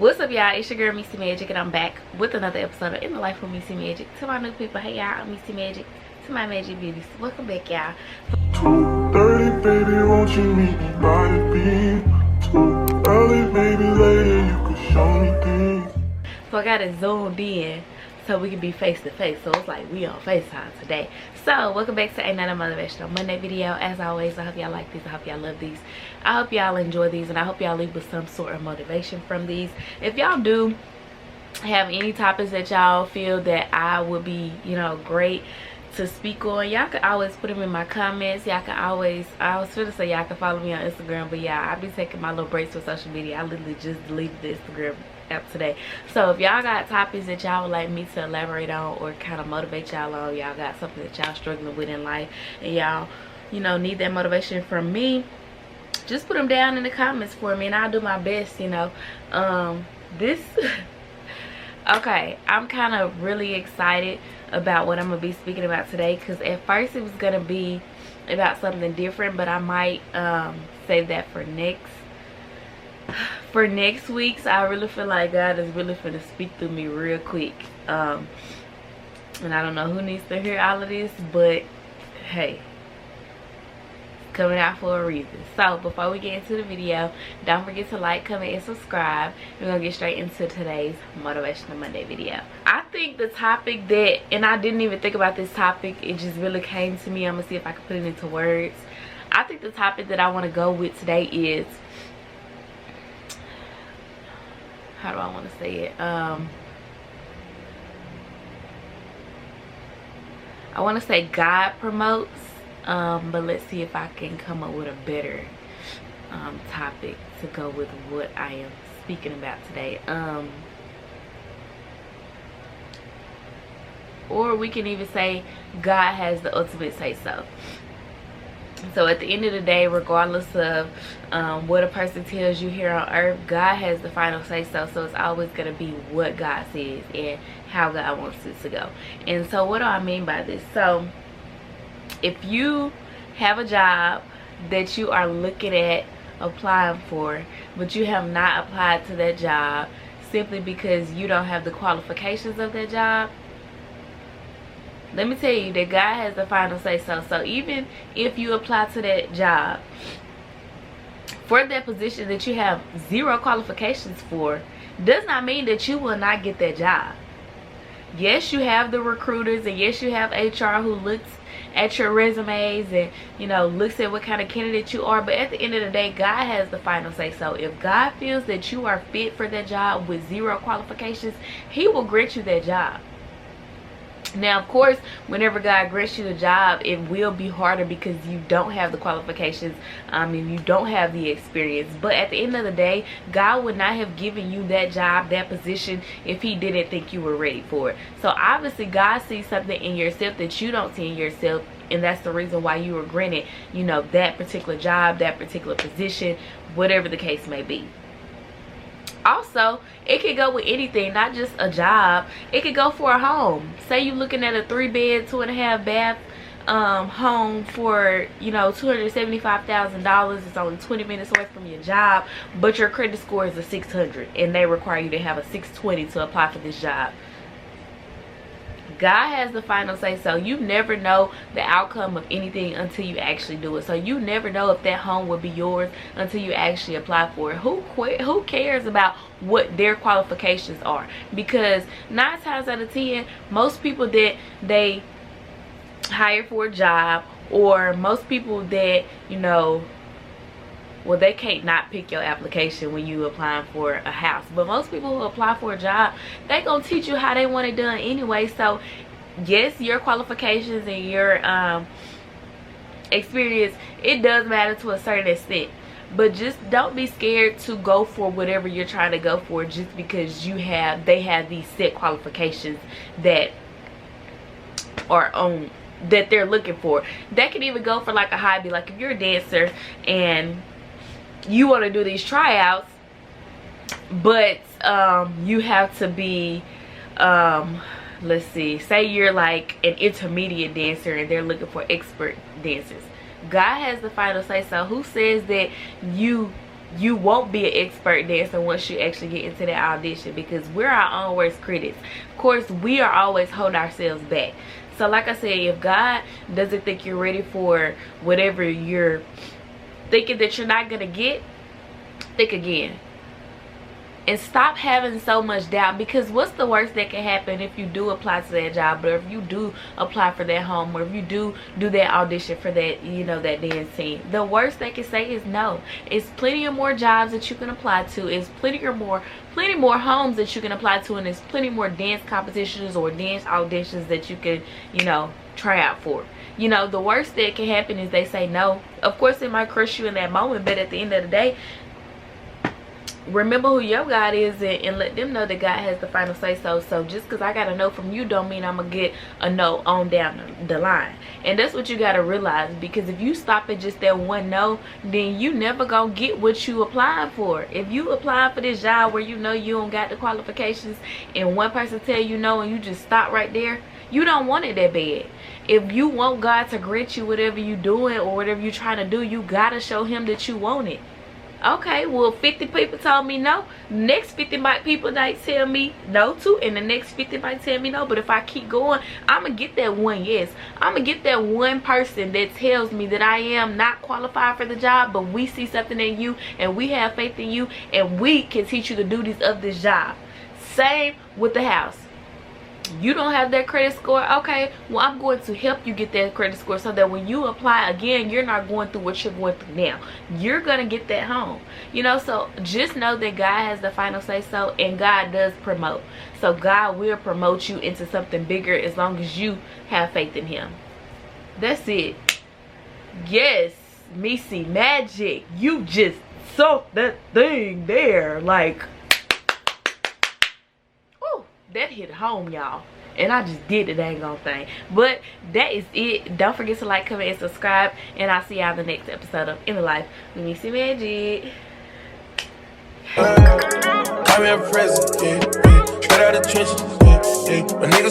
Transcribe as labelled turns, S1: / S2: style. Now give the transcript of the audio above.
S1: What's up, y'all? It's your girl Missy Magic, and I'm back with another episode of In the Life of Missy Magic. To my new people, hey y'all, I'm Missy Magic. To my Magic Beauties, welcome back, y'all.
S2: 2:30, baby, won't you meet me by the beam? Too early, maybe later, you could show me things.
S1: So I got it zoomed in so we can be face to face. So it's like we on FaceTime today. So welcome back to another Motivational Monday video. As always, I hope y'all like these. I hope y'all love these. I hope y'all enjoy these, and I hope y'all leave with some sort of motivation from these. If y'all do have any topics that y'all feel that I would be, great to speak on, y'all can always put them in my comments. Y'all can always, I was going to say y'all can follow me on Instagram, but yeah, I be taking my little breaks with social media. I literally just deleted the Instagram app today. So if y'all got topics that y'all would like me to elaborate on or kind of motivate y'all on, y'all got something that y'all struggling with in life and y'all need that motivation from me, just put them down in the comments for me and I'll do my best. Okay, I'm kind of really excited about what I'm gonna be speaking about today, because at first it was gonna be about something different, but I might save that for next week. So I really feel like God is really finna speak through me real quick, and I don't know who needs to hear all of this, but hey, coming out for a reason. So before we get into the video, don't forget to like, comment, and subscribe. We're gonna get straight into today's Motivational Monday video. I think the topic that, and I didn't even think about this topic, it just really came to me. I'm gonna see if I can put it into words. I think the topic that I want to go with today is, how do I want to say it? I want to say God promotes, but let's see if I can come up with a better topic to go with what I am speaking about today. Or we can even say God has the ultimate say so. So at the end of the day, regardless of what a person tells you here on earth, God has the final say so. So it's always going to be what God says and how God wants it to go. And so what do I mean by this? So if you have a job that you are looking at applying for, but you have not applied to that job simply because you don't have the qualifications of that job, let me tell you that God has the final say so. So even if you apply to that job for that position that you have zero qualifications for, does not mean that you will not get that job. Yes, you have the recruiters, and yes, you have HR who looks at your resumes and looks at what kind of candidate you are, but at the end of the day, God has the final say so. If God feels that you are fit for that job with zero qualifications, He will grant you that job. Now, of course, whenever God grants you the job, it will be harder because you don't have the qualifications and you don't have the experience. But at the end of the day, God would not have given you that job, that position, if He didn't think you were ready for it. So obviously, God sees something in yourself that you don't see in yourself, and that's the reason why you were granted, that particular job, that particular position, whatever the case may be. Also, it could go with anything, not just a job. It could go for a home. Say you're looking at a 3-bed, 2.5 bath home for $275,000. It's only 20 minutes away from your job, but your credit score is a 600 and they require you to have a 620 to apply for this job. God has the final say so. You never know the outcome of anything until you actually do it. So you never know if that home will be yours until you actually apply for it. Who cares about what their qualifications are? Because 9 times out of 10, most people that they hire for a job, or most people that well, they can't not pick your application when you applying for a house, but most people who apply for a job, they gonna teach you how they want it done anyway. So yes, your qualifications and your experience, it does matter to a certain extent, but just don't be scared to go for whatever you're trying to go for just because they have these set qualifications that are on that they're looking for. That can even go for like a hobby. Like if you're a dancer and you want to do these tryouts, but you have to be let's see, say you're like an intermediate dancer and they're looking for expert dancers. God has the final say so. Who says that you you won't be an expert dancer once you actually get into that audition, because we're our own worst critics. Of course, we are always holding ourselves back. So like I said, if God doesn't think you're ready for whatever you're thinking that you're not gonna get, think again. And stop having so much doubt, because what's the worst that can happen if you do apply to that job, or if you do apply for that home, or if you do that audition for that, you know, that dance team? The worst they can say is no. It's plenty of more jobs that you can apply to. It's plenty more homes that you can apply to, and there's plenty more dance competitions or dance auditions that you can, you know, try out for. You know, the worst that can happen is they say no. Of course, it might crush you in that moment, but at the end of the day, remember who your God is, and let them know that God has the final say so. So just because I got a no from you don't mean I'm gonna get a no on down the line. And that's what you got to realize, because if you stop at just that one no, then you never gonna get what you applying for. If you apply for this job where you know you don't got the qualifications, and one person tell you no and you just stop right there, you don't want it that bad. If you want God to grant you whatever you doing or whatever you trying to do, you gotta show him that you want it. Okay, well, 50 people told me no. Next 50 people might tell me no too, and the next 50 might tell me no. But if I keep going, I'm gonna get that one yes. I'm gonna get that one person that tells me that I am not qualified for the job, but we see something in you and we have faith in you, and we can teach you the duties of this job. Same with the house. You don't have that credit score, okay, well, I'm going to help you get that credit score, so that when you apply again, you're not going through what you're going through now. You're gonna get that home, you know. So just know that God has the final say so, and God does promote. So God will promote you into something bigger as long as you have faith in him. That's it. Yes, Missy Magic, you just saw that thing there, like, that hit home, y'all. And I just did the dang on thing. But that is it. Don't forget to like, comment, and subscribe. And I'll see y'all in the next episode of In the Life with Missy Magic. I'm in prison, yeah, yeah. Straight out of the trenches, yeah, yeah. My niggas